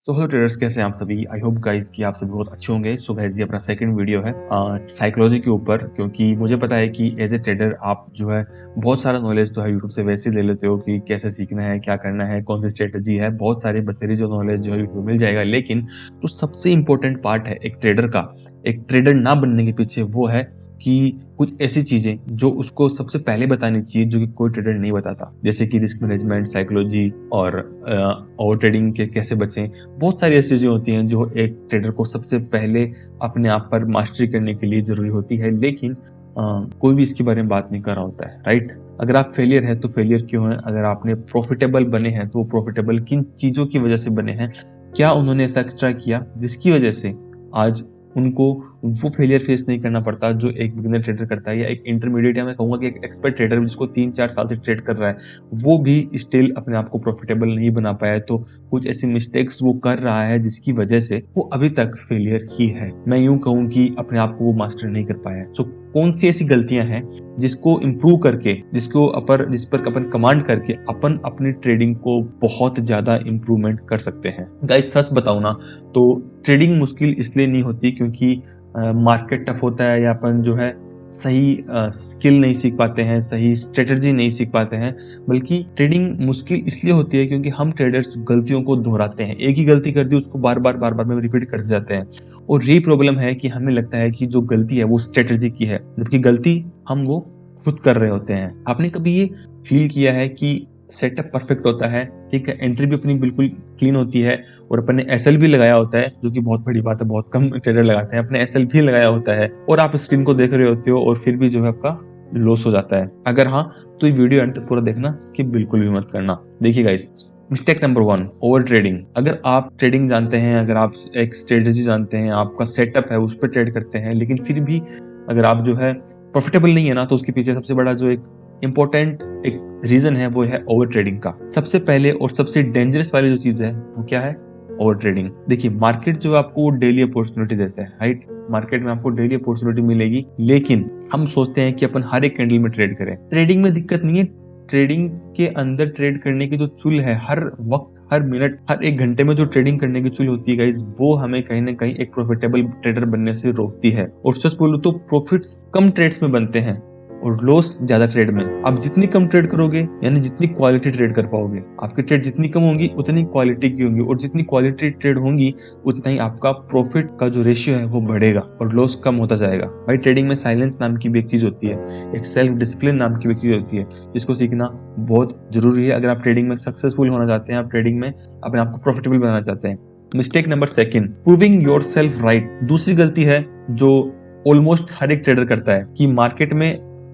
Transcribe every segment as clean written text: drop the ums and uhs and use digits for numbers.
तो hello traders, कैसे हैं आप सभी। आई होप गाइस कि आप सभी बहुत अच्छे होंगे। सो गाइस ये अपना सेकंड वीडियो है साइकोलॉजी के ऊपर, क्योंकि मुझे पता है कि एज ए ट्रेडर आप जो है बहुत सारा नॉलेज तो है यूट्यूब से वैसे ही ले लेते हो कि कैसे सीखना है, क्या करना है, कौन सी स्ट्रेटजी है, बहुत सारी बतेरी जो नॉलेज जो है यूट्यूब मिल जाएगा। लेकिन जो सबसे इंपॉर्टेंट पार्ट है एक ट्रेडर का, एक ट्रेडर ना बनने के पीछे, वो है कि कुछ ऐसी चीजें जो उसको सबसे पहले बतानी चाहिए जो कि कोई ट्रेडर नहीं बताता, जैसे कि रिस्क मैनेजमेंट, साइकोलॉजी और ओवर ट्रेडिंग के कैसे बचें। बहुत सारी ऐसी चीजें होती हैं जो एक ट्रेडर को सबसे पहले अपने आप पर मास्टरी करने के लिए जरूरी होती है, लेकिन कोई भी इसके बारे में बात नहीं कर रहा होता है, राइट। अगर आप फेलियर है तो फेलियर क्यों है, अगर आपने प्रॉफिटेबल बने हैं तो वो प्रॉफिटेबल किन चीजों की वजह से बने हैं, क्या उन्होंने ऐसा एक्स्ट्रा किया जिसकी वजह से आज उनको वो फेलियर फेस नहीं करना पड़ता जो एक बिगिनर ट्रेडर करता है, या एक इंटरमीडिएट, या मैं कहूंगा कि एक एक्सपर्ट ट्रेडर जिसको 3-4 साल से ट्रेड कर रहा है, वो भी स्टिल अपने आप को प्रॉफिटेबल नहीं बना पाया। तो कुछ ऐसी मिस्टेक्स वो कर रहा है जिसकी वजह से वो अभी तक फेलियर ही है। मैं यूं कहूं कि अपने आप को वो मास्टर नहीं कर पाया है। सो कौन सी ऐसी गलतियां हैं जिसको इम्प्रूव करके, जिस पर अपन कमांड करके अपन अपनी ट्रेडिंग को बहुत ज्यादा इम्प्रूवमेंट कर सकते हैं। गाइस सच बताऊं ना तो ट्रेडिंग मुश्किल इसलिए नहीं होती क्योंकि मार्केट टफ होता है, या अपन जो है सही स्किल नहीं सीख पाते हैं, सही स्ट्रेटजी नहीं सीख पाते हैं। बल्कि ट्रेडिंग मुश्किल इसलिए होती है क्योंकि हम ट्रेडर्स गलतियों को दोहराते हैं। एक ही गलती कर दी उसको बार बार में रिपीट करते जाते हैं, और यही प्रॉब्लम है कि हमें लगता है कि जो गलती है वो स्ट्रेटजी की है, जबकि गलती हम वो खुद कर रहे होते हैं। आपने कभी ये फील किया है कि सेटअप परफेक्ट होता है, ठीक है, एंट्री भी अपनी बिल्कुल क्लीन होती है, और अपन ने एसएल भी लगाया होता है, जो कि बहुत बड़ी बात है, बहुत कम ट्रेडर लगाते हैं। अपने एसएल भी लगाया होता है और आप स्क्रीन को देख रहे होते हो और फिर भी जो है आपका लॉस हो जाता है। अगर हाँ तो ये वीडियो एंड तक पूरा देखना, स्किप बिल्कुल भी मत करना। देखिए guys, mistake number 1, over trading. अगर आप ट्रेडिंग जानते हैं, अगर आप एक स्ट्रेटजी जानते हैं, आपका सेटअप है, उस पर ट्रेड करते हैं, लेकिन फिर भी अगर आप जो है प्रॉफिटेबल नहीं है ना, तो उसके पीछे सबसे बड़ा जो एक इंपॉर्टेंट एक रीजन है वो है ओवर ट्रेडिंग का। सबसे पहले और सबसे डेंजरस वाली जो चीज है वो क्या है, ओवर ट्रेडिंग। देखिए मार्केट जो आपको डेली अपॉर्चुनिटी देता है, राइट, मार्केट में आपको डेली अपॉर्चुनिटी मिलेगी, लेकिन हम सोचते हैं कि अपन हर एक कैंडल में ट्रेड करें। ट्रेडिंग में दिक्कत नहीं है, ट्रेडिंग के अंदर ट्रेड करने की जो चुल है, हर वक्त, हर मिनट, हर एक घंटे में जो ट्रेडिंग करने की चुल होती है गाइस, वो हमें कहीं ना कहीं एक प्रॉफिटेबल ट्रेडर बनने से रोकती है। और सच बोलूं तो प्रॉफिट्स कम ट्रेड्स में बनते हैं और लॉस ज्यादा ट्रेड में। आप जितनी कम ट्रेड करोगे, यानी जितनी क्वालिटी ट्रेड कर पाओगे, आपकी ट्रेड जितनी कम होंगी उतनी क्वालिटी की होंगी, और जितनी क्वालिटी ट्रेड होंगी उतना ही आपका प्रॉफिट का जो रेशियो है वो बढ़ेगा और लॉस कम होता जाएगा। भाई ट्रेडिंग में साइलेंस नाम की भी एक चीज होती है, एक सेल्फ डिसिप्लिन नाम की भी एक चीज होती है, जिसको सीखना बहुत जरूरी है अगर आप ट्रेडिंग में सक्सेसफुल होना चाहते हैं, आप ट्रेडिंग में अपने आप को प्रॉफिटेबल बनाना चाहते हैं। Mistake number 2, proving your self right. दूसरी गलती है जो ऑलमोस्ट हर एक ट्रेडर करता है कि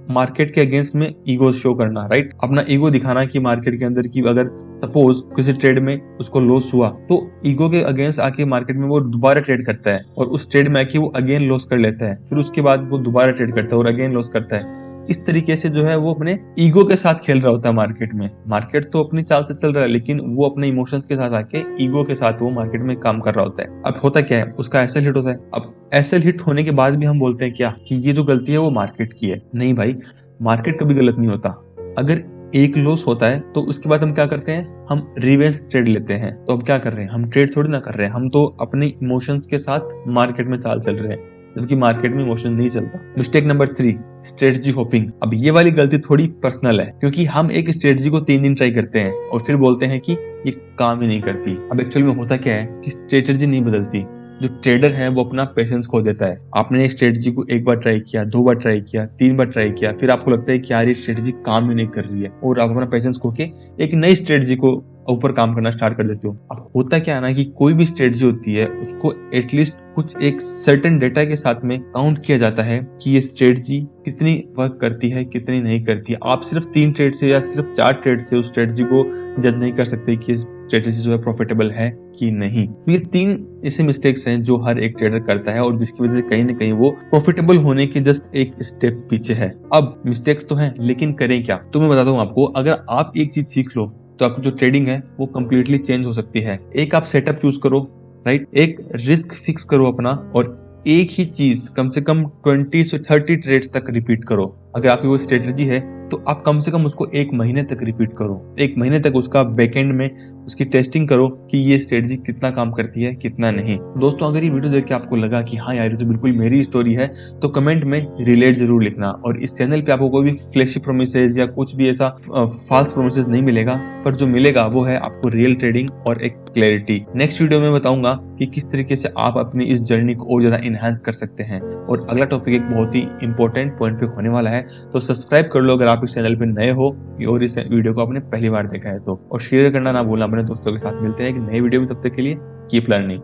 मार्केट के अगेंस्ट में ईगो शो करना, राइट, अपना ईगो दिखाना कि मार्केट के अंदर की अगर सपोज किसी ट्रेड में उसको लॉस हुआ तो ईगो के अगेंस्ट आके मार्केट में वो दोबारा ट्रेड करता है, और उस ट्रेड में आके वो अगेन लॉस कर लेता है, फिर उसके बाद वो दोबारा ट्रेड करता है और अगेन लॉस करता है। इस तरीके से जो है वो अपने ईगो के साथ खेल रहा होता है मार्केट में। मार्केट तो अपनी चाल से चल रहा है, लेकिन वो अपने इमोशंस के साथ आके ईगो के साथ वो मार्केट में काम कर रहा होता है। अब होता क्या है, उसका एसएल हिट होता है। अब एसएल हिट होने के बाद भी हम बोलते हैं क्या कि ये जो गलती है वो मार्केट की है। नहीं भाई, मार्केट कभी गलत नहीं होता। अगर एक लॉस होता है तो उसके बाद हम क्या करते हैं, हम रिवेंज ट्रेड लेते हैं। तो अब क्या कर रहे हैं, हम ट्रेड थोड़ी ना कर रहे हैं, हम तो अपने इमोशंस के साथ मार्केट में चाल चल रहे हैं, जबकि मार्केट में इमोशन नहीं चलता। Mistake number 3, strategy hopping. अब ये वाली गलती थोड़ी पर्सनल है, क्योंकि हम एक स्ट्रेटजी को 3 दिन ट्राई करते हैं और फिर बोलते हैं कि ये काम ही नहीं करती। अब एक्चुअल में होता क्या है कि स्ट्रेटजी नहीं बदलती, जो ट्रेडर है वो अपना पेशेंस खो देता है। आपने एक स्ट्रेटजी को 1 बार ट्राई किया, 2 बार ट्राई किया, 3 बार ट्राई किया, फिर आपको लगता है कि यार ये स्ट्रेटजी काम ही नहीं कर रही है, और आप अपना पेशेंस खो के एक नई स्ट्रेटजी को ऊपर काम करना स्टार्ट कर देते हो। अब होता क्या है ना कि कोई भी स्ट्रेटजी होती है उसको एटलीस्ट कुछ एक सर्टेन डेटा के साथ में काउंट किया जाता है कि ये स्ट्रेटजी कितनी वर्क करती है, कितनी नहीं करती। आप सिर्फ 3 ट्रेड से या सिर्फ 4 ट्रेड से उस स्ट्रेटजी को जज नहीं कर सकते कि स्ट्रेटजी जो है प्रॉफिटेबल है कि नहीं। तो ये 3 ऐसे मिस्टेक्स हैं जो हर एक ट्रेडर करता है, और जिसकी वजह से कहीं ना कहीं वो प्रॉफिटेबल होने के जस्ट एक स्टेप पीछे है। अब मिस्टेक्स तो हैं, लेकिन करें क्या, तो मैं बताता हूँ आपको। अगर आप एक चीज सीख लो तो आपकी जो ट्रेडिंग है वो कंप्लीटली चेंज हो सकती है। एक आप सेटअप चूज करो, राइट, एक रिस्क फिक्स करो अपना, और एक ही चीज कम से कम 20 से 30 ट्रेड्स तक रिपीट करो। अगर आपकी वो स्ट्रेटजी है तो आप कम से कम उसको 1 महीने तक रिपीट करो। 1 महीने तक उसका बैकएंड में उसकी टेस्टिंग करो कि ये स्ट्रेटजी कितना काम करती है, कितना नहीं। दोस्तों, अगर ये वीडियो देख के आपको लगा कि हाँ यार, ये तो बिल्कुल मेरी स्टोरी है, तो कमेंट में रिलेट ज़रूर लिखना। और इस चैनल पे आपको कोई भी फ्लैशी प्रोमिसेस या कुछ भी ऐसा फाल्स प्रोमिसेस नहीं मिलेगा, पर जो मिलेगा वो है आपको रियल ट्रेडिंग और एक क्लैरिटी। नेक्स्ट वीडियो में बताऊंगा कि किस तरीके से आप अपनी इस जर्नी को और ज़्यादा इनहांस कर सकते हैं। और अगला टॉपिक एक बहुत ही इंपॉर्टेंट पॉइंट पे होने वाला है, तो सब्सक्राइब कर लो अगर आप इस चैनल पे नए हो और इस वीडियो को आपने पहली बार देखा है तो। और शेयर करना ना भूलना अपने दोस्तों के साथ। मिलते हैं एक नई वीडियो में, तब तक के लिए कीप लर्निंग।